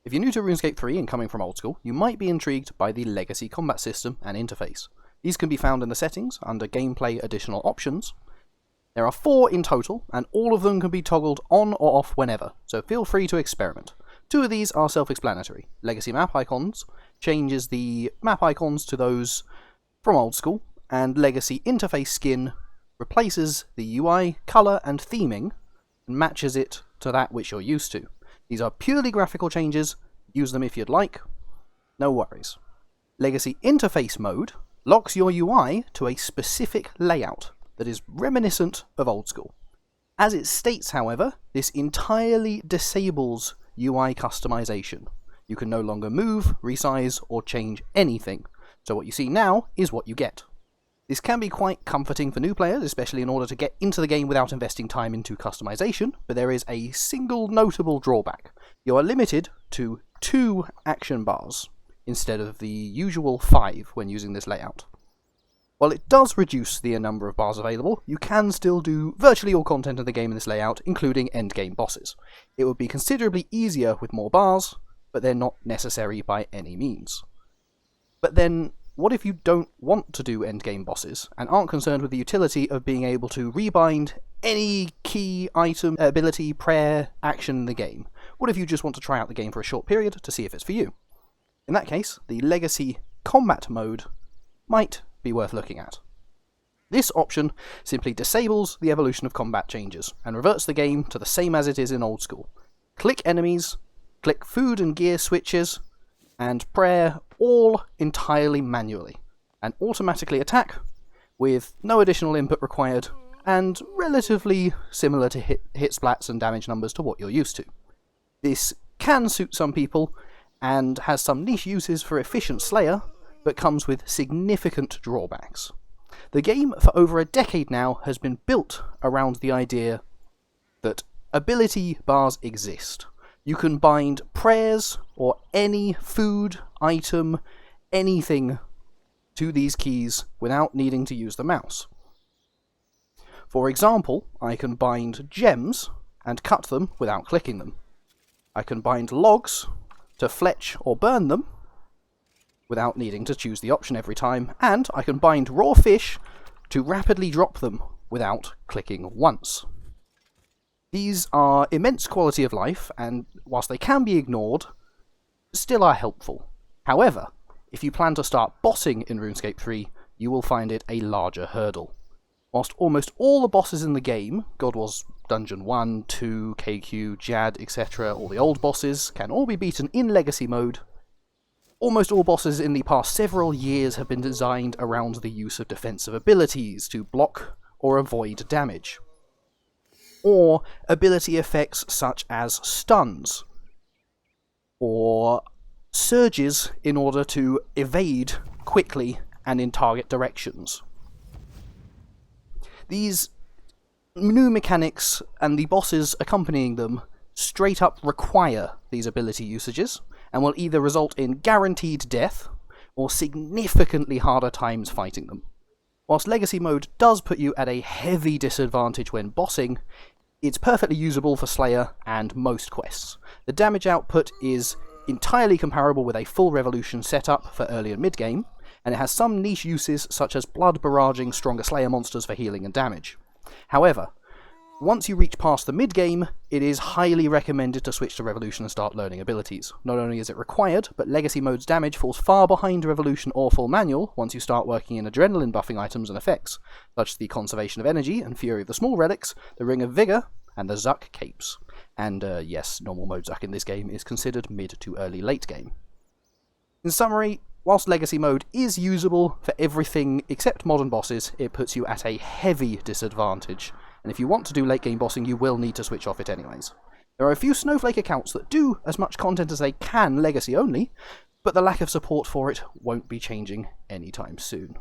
If you're new to RuneScape 3 and coming from old school, you might be intrigued by the legacy combat system and interface. These can be found in the settings under Gameplay Additional Options. There are 4 in total, and all of them can be toggled on or off whenever, so feel free to experiment. 2 of these are self-explanatory. Legacy map icons changes the map icons to those from old school, and legacy interface skin replaces the UI, colour and theming and matches it to that which you're used to. These are purely graphical changes, use them if you'd like, no worries. Legacy interface mode locks your UI to a specific layout that is reminiscent of old school. As it states, however, this entirely disables UI customization. You can no longer move, resize, or change anything, so what you see now is what you get. This can be quite comforting for new players, especially in order to get into the game without investing time into customization, but there is a single notable drawback. You are limited to 2 action bars, instead of the usual 5 when using this layout. While it does reduce the number of bars available, you can still do virtually all content in the game in this layout, including endgame bosses. It would be considerably easier with more bars, but they're not necessary by any means. But then, what if you don't want to do endgame bosses, and aren't concerned with the utility of being able to rebind any key item, ability, prayer, action in the game? What if you just want to try out the game for a short period to see if it's for you? In that case, the Legacy Combat mode might be worth looking at. This option simply disables the evolution of combat changes, and reverts the game to the same as it is in old school. Click enemies, click food and gear switches, and prayer all entirely manually, and automatically attack with no additional input required, and relatively similar to hit splats and damage numbers to what you're used to. This can suit some people, and has some niche uses for efficient Slayer, but comes with significant drawbacks. The game for over a decade now has been built around the idea that ability bars exist. You can bind prayers or any food, item, anything to these keys without needing to use the mouse. For example, I can bind gems and cut them without clicking them. I can bind logs to fletch or burn them without needing to choose the option every time, and I can bind raw fish to rapidly drop them without clicking once. These are immense quality of life, and whilst they can be ignored, still are helpful. However, if you plan to start bossing in RuneScape 3, you will find it a larger hurdle. Whilst almost all the bosses in the game, God Wars Dungeon 1, 2, KQ, Jad, etc., all the old bosses, can all be beaten in Legacy mode, almost all bosses in the past several years have been designed around the use of defensive abilities to block or avoid damage, or ability effects such as stuns, or surges in order to evade quickly and in target directions. These new mechanics and the bosses accompanying them straight up require these ability usages, and will either result in guaranteed death, or significantly harder times fighting them. Whilst Legacy mode does put you at a heavy disadvantage when bossing, it's perfectly usable for Slayer and most quests. The damage output is entirely comparable with a full Revolution setup for early and mid-game, and it has some niche uses such as blood barraging stronger Slayer monsters for healing and damage. However, once you reach past the mid-game, it is highly recommended to switch to Revolution and start learning abilities. Not only is it required, but Legacy mode's damage falls far behind Revolution or full manual once you start working in adrenaline buffing items and effects, such as the Conservation of Energy and Fury of the Small Relics, the Ring of Vigour, and the Zuck Capes. And yes, normal mode Zuck in this game is considered mid to early late game. In summary, whilst Legacy mode is usable for everything except modern bosses, it puts you at a heavy disadvantage, and if you want to do late game bossing, you will need to switch off it anyways. There are a few Snowflake accounts that do as much content as they can Legacy only, but the lack of support for it won't be changing anytime soon.